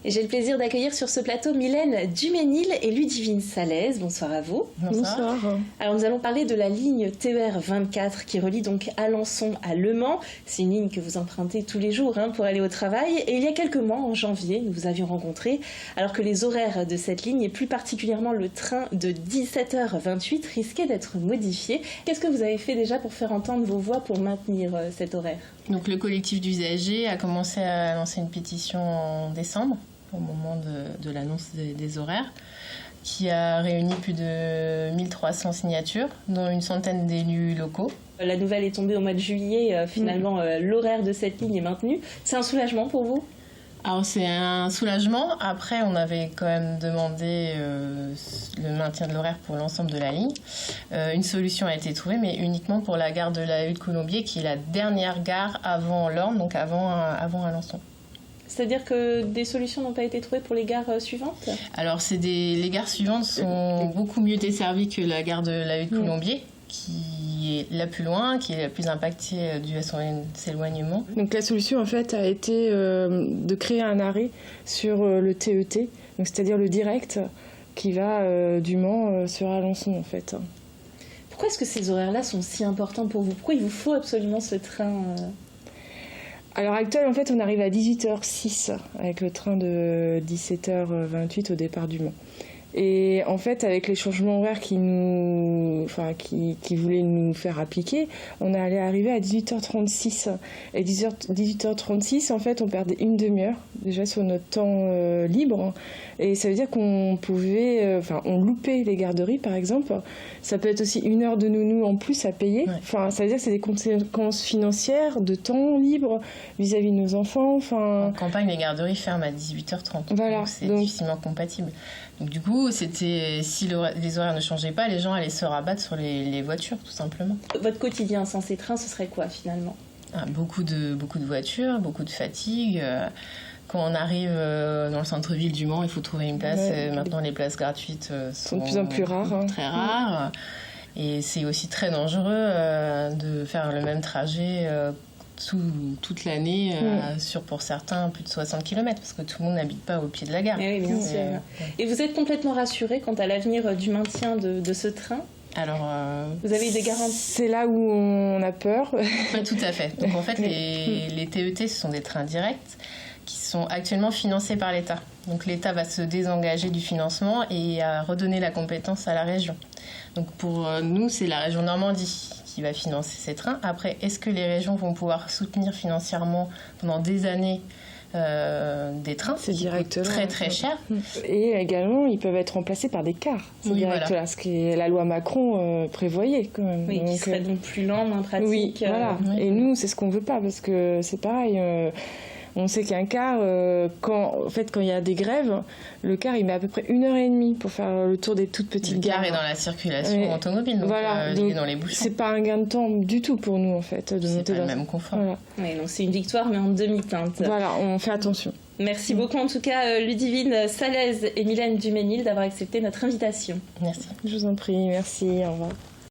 Et j'ai le plaisir d'accueillir sur ce plateau Mylène Duménil et Ludivine Salaise. Bonsoir à vous. Bonsoir. Alors nous allons parler de la ligne TER 24 qui relie donc Alençon à Le Mans. C'est une ligne que vous empruntez tous les jours pour aller au travail. Et il y a quelques mois, en janvier, nous vous avions rencontré alors que les horaires de cette ligne et plus particulièrement le train de 17h28 risquaient d'être modifiés. Qu'est-ce que vous avez fait déjà pour faire entendre vos voix pour maintenir cet horaire ? Donc le collectif d'usagers a commencé à lancer une pétition en décembre, au moment de l'annonce des horaires, qui a réuni plus de 1300 signatures, dont une centaine d'élus locaux. La nouvelle est tombée au mois de juillet, finalement l'horaire de cette ligne est maintenu. C'est un soulagement pour vous ? Alors c'est un soulagement. Après, on avait quand même demandé le maintien de l'horaire pour l'ensemble de la ligne. Une solution a été trouvée, mais uniquement pour la gare de la Hutte-Colombier, qui est la dernière gare avant Lorme, donc avant Alençon. C'est-à-dire que des solutions n'ont pas été trouvées pour les gares suivantes ? Alors, les gares suivantes sont beaucoup mieux desservies que la gare de la Hutte-Colombier, qui est la plus loin, qui est la plus impactée dû à son éloignement. Donc la solution en fait a été de créer un arrêt sur le TET, donc c'est-à-dire le direct qui va du Mans sur Alençon en fait. Pourquoi est-ce que ces horaires-là sont si importants pour vous ? Pourquoi il vous faut absolument ce train À l'heure actuelle, en fait, on arrive à 18h06 avec le train de 17h28 au départ du Mans. Et en fait, avec les changements horaires qui voulaient nous faire appliquer, on allait arriver à 18h36. Et 18h36, en fait, on perdait une demi-heure déjà sur notre temps libre. Et ça veut dire qu'on pouvait, on loupait les garderies, par exemple. Ça peut être aussi une heure de nounou en plus à payer. Ouais. Enfin, ça veut dire que c'est des conséquences financières, de temps libre vis-à-vis de nos enfants. En campagne, les garderies ferment à 18h30. Voilà. Donc c'est difficilement compatible. Donc du coup, si les horaires ne changeaient pas, les gens allaient se rabattre sur les voitures, tout simplement. Votre quotidien sans ces trains, ce serait quoi finalement ? Beaucoup de voitures, beaucoup de fatigue. Quand on arrive dans le centre-ville du Mans, il faut trouver une place. Ouais. Maintenant, les places gratuites sont de plus en plus rares. Très rares. Et c'est aussi très dangereux de faire le même trajet toute l'année, pour certains plus de 60 km, parce que tout le monde n'habite pas au pied de la gare. Oui, bien sûr. Et vous êtes complètement rassuré quant à l'avenir du maintien de ce train ? Alors, vous avez des garanties ? C'est là où on a peur. Pas tout à fait. Donc en fait, les TET, ce sont des trains directs qui sont actuellement financés par l'État. Donc l'État va se désengager du financement et redonner la compétence à la région. Donc pour nous, c'est la région Normandie qui va financer ces trains. Après, est-ce que les régions vont pouvoir soutenir financièrement pendant des années des trains qui coûtent très très cher. Et également, ils peuvent être remplacés par des cars. Voilà. Ce que la loi Macron prévoyait quand même. Oui, donc, qui serait donc plus lent, moins pratique. Oui, voilà. Oui. Et nous, c'est ce qu'on veut pas, parce que c'est pareil. On sait qu'un car, quand il y a des grèves, le car il met à peu près 1h30 pour faire le tour des toutes petites gares. Le car est dans la circulation automobile, donc il est dans les bouchons. C'est pas un gain de temps du tout pour nous en fait. C'est pas le même confort. Voilà. Oui, donc c'est une victoire mais en demi-teinte. Voilà, on fait attention. Merci beaucoup en tout cas Ludivine Salaise et Mylène Duménil d'avoir accepté notre invitation. Merci. Je vous en prie, merci, au revoir.